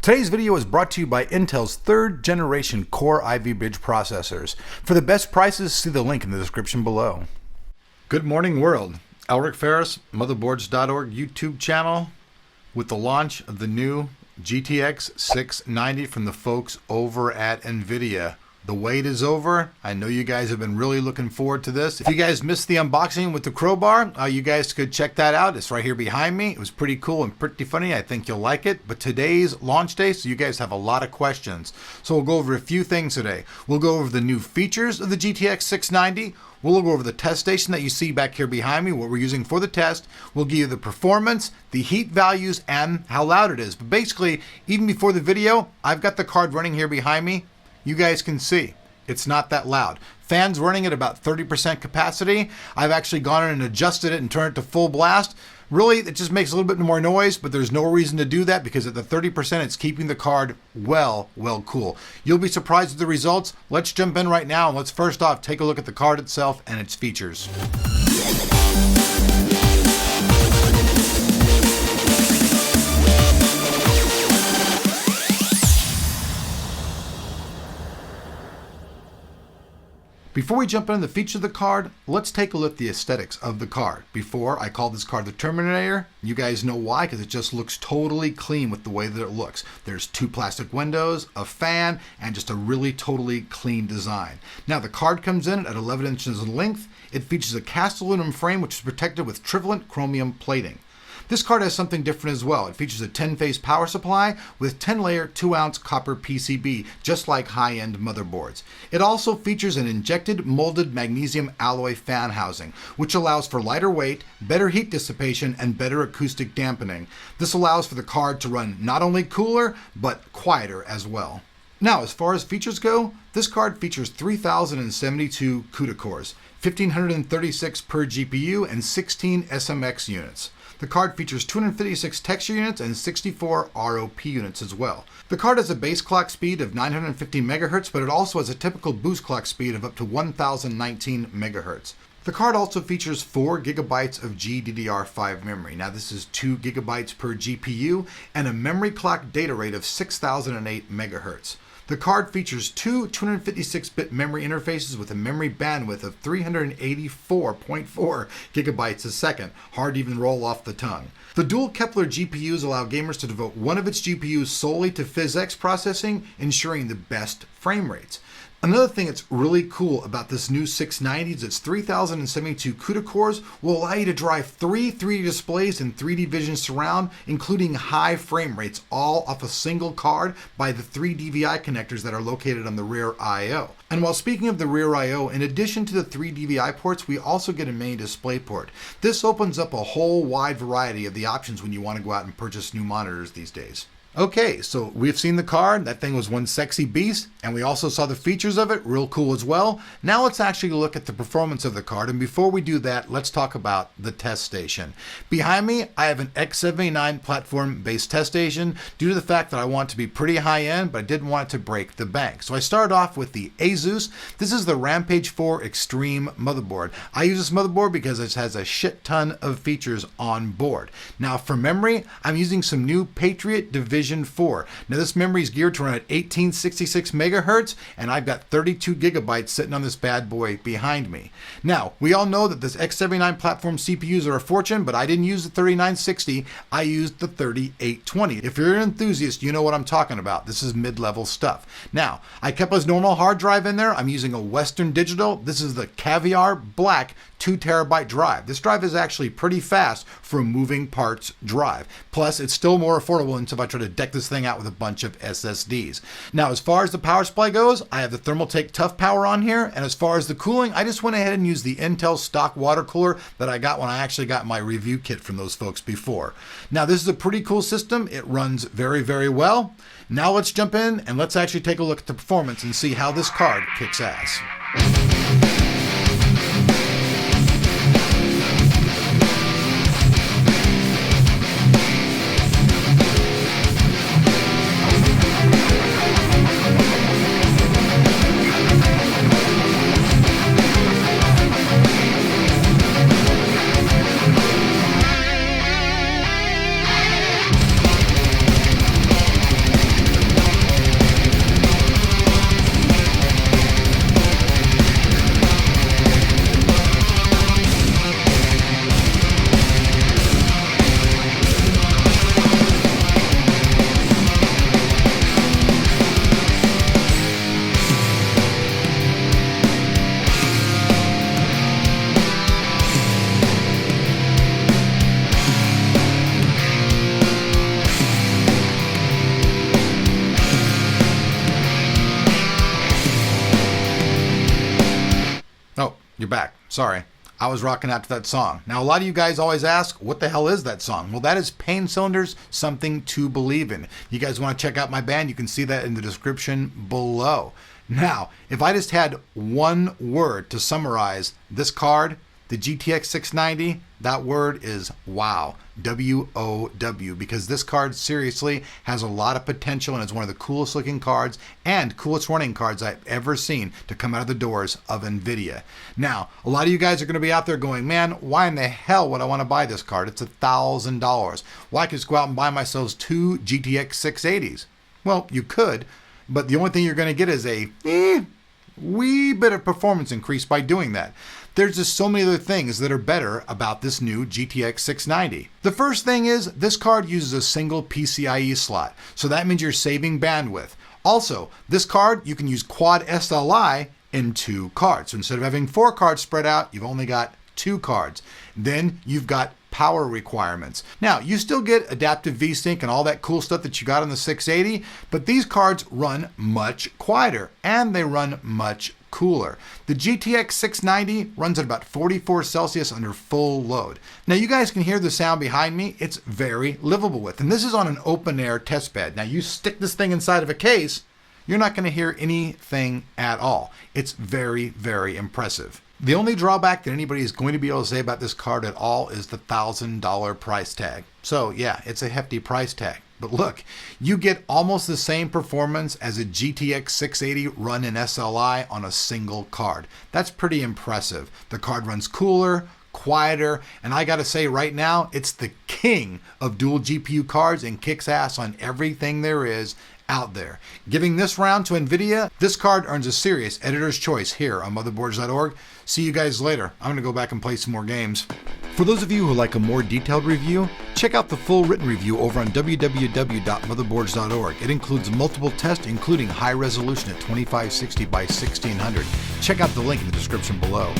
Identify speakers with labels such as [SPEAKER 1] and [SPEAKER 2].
[SPEAKER 1] Today's video is brought to you by Intel's 3rd generation Core Ivy Bridge processors. For the best prices, see the link in the description below. Good morning, world. Elric Ferris, Motherboards.org YouTube channel with the launch of the new GTX 690 from the folks over at NVIDIA. The wait is over. I know you guys have been really looking forward to this. If you guys missed the unboxing with the crowbar, you guys could check that out. It's right here behind me. It was pretty cool and pretty funny. I think you'll like it. But today's launch day, so you guys have a lot of questions. So we'll go over a few things today. We'll go over the new features of the GTX 690. We'll go over the test station that you see back here behind me, what we're using for the test. We'll give you the performance, the heat values, and how loud it is. But basically, even before the video, I've got the card running here behind me. You guys can see it's not that loud. Fans running at about 30% capacity. I've actually gone in and adjusted it and turned it to full blast. Really, it just makes a little bit more noise, but there's no reason to do that because at the 30%, it's keeping the card well cool. You'll be surprised with the results. Let's jump in right now and let's first off take a look at the card itself and its features. Before we jump into the features of the card, let's take a look at the aesthetics of the card. Before, I called this card the Terminator. You guys know why, because it just looks totally clean with the way that it looks. There's 2 plastic windows, a fan, and just a really totally clean design. Now, the card comes in at 11 inches in length. It features a cast aluminum frame, which is protected with trivalent chromium plating. This card has something different as well. It features a 10-phase power supply with 10-layer 2-ounce copper PCB, just like high-end motherboards. It also features an injected molded magnesium alloy fan housing, which allows for lighter weight, better heat dissipation, and better acoustic dampening. This allows for the card to run not only cooler, but quieter as well. Now, as far as features go, this card features 3,072 CUDA cores, 1,536 per GPU, and 16 SMX units. The card features 256 texture units and 64 ROP units as well. The card has a base clock speed of 950 MHz, but it also has a typical boost clock speed of up to 1019 MHz. The card also features 4 GB of GDDR5 memory. Now this is 2 GB per GPU and a memory clock data rate of 6008 MHz. The card features 2 256-bit memory interfaces with a memory bandwidth of 384.4 gigabytes a second. Hard to even roll off the tongue. The dual Kepler GPUs allow gamers to devote one of its GPUs solely to PhysX processing, ensuring the best frame rates. Another thing that's really cool about this new 690 is its 3,072 CUDA cores will allow you to drive 3 3D displays in 3D Vision Surround, including high frame rates, all off a single card by the 3 DVI connectors that are located on the rear I/O. And while speaking of the rear I/O, in addition to the 3 DVI ports, we also get a main display port. This opens up a whole wide variety of the options when you want to go out and purchase new monitors these days. Okay, so we've seen the card. That thing was one sexy beast, and we also saw the features of it, real cool as well. Now let's actually look at the performance of the card, and before we do that, let's talk about the test station. Behind me, I have an X79 platform-based test station due to the fact that I want it to be pretty high-end, but I didn't want it to break the bank. So I started off with the Asus. This is the Rampage 4 Extreme motherboard. I use this motherboard because it has a shit ton of features on board. Now for memory, I'm using some new Patriot Division 4. Now this memory is geared to run at 1866 megahertz, and I've got 32 gigabytes sitting on this bad boy behind me. Now, we all know that this X79 platform CPUs are a fortune, but I didn't use the 3960, I used the 3820. If you're an enthusiast, you know what I'm talking about. This is mid-level stuff. Now, I kept a normal hard drive in there. I'm using a Western Digital. This is the Caviar Black 2 terabyte drive. This drive is actually pretty fast for a moving parts drive. Plus, it's still more affordable than if I try to deck this thing out with a bunch of SSDs. Now, as far as the power supply goes, I have the Thermaltake Tough Power on here, and as far as the cooling, I just went ahead and used the Intel stock water cooler that I got when I actually got my review kit from those folks before. Now, this is a pretty cool system. It runs very well. Now let's jump in and let's actually take a look at the performance and see how this card kicks ass. you're back. Sorry. I was rocking out to that song. Now, a lot of you guys always ask, what the hell is that song? Well, that is Pain Cylinders, Something to Believe in. You guys want to check out my band, you can see that in the description below. Now, if I just had one word to summarize this card, the GTX 690, that word is wow. W-O-W, because this card seriously has a lot of potential and is one of the coolest looking cards and coolest running cards I've ever seen to come out of the doors of NVIDIA. Now, a lot of you guys are going to be out there going, man, why in the hell would I want to buy this card? It's $1,000. Well, I could just go out and buy myself 2 GTX 680s. Well, you could, but the only thing you're going to get is a wee bit of performance increase by doing that. There's just so many other things that are better about this new GTX 690. The first thing is this card uses a single PCIe slot, so that means you're saving bandwidth. Also, this card, you can use quad SLI in 2 cards. So instead of having 4 cards spread out, you've only got 2 cards. Then you've got power requirements. Now, you still get adaptive VSync and all that cool stuff that you got on the 680, but these cards run much quieter and they run much cooler. The GTX 690 runs at about 44 Celsius under full load. Now, you guys can hear the sound behind me. It's very livable with, and this is on an open air test bed. Now, you stick this thing inside of a case, you're not going to hear anything at all. It's very, very impressive. The only drawback that anybody is going to be able to say about this card at all is the $1,000 price tag. So yeah, it's a hefty price tag. But look, you get almost the same performance as a GTX 680 run in SLI on a single card. That's pretty impressive. The card runs cooler, quieter, and I gotta say right now, it's the king of dual GPU cards and kicks ass on everything there is out there. Giving this round to NVIDIA, this card earns a serious editor's choice here on Motherboards.org. See you guys later. I'm gonna go back and play some more games. For those of you who like a more detailed review, check out the full written review over on www.motherboards.org. It includes multiple tests, including high resolution at 2560 by 1600. Check out the link in the description below.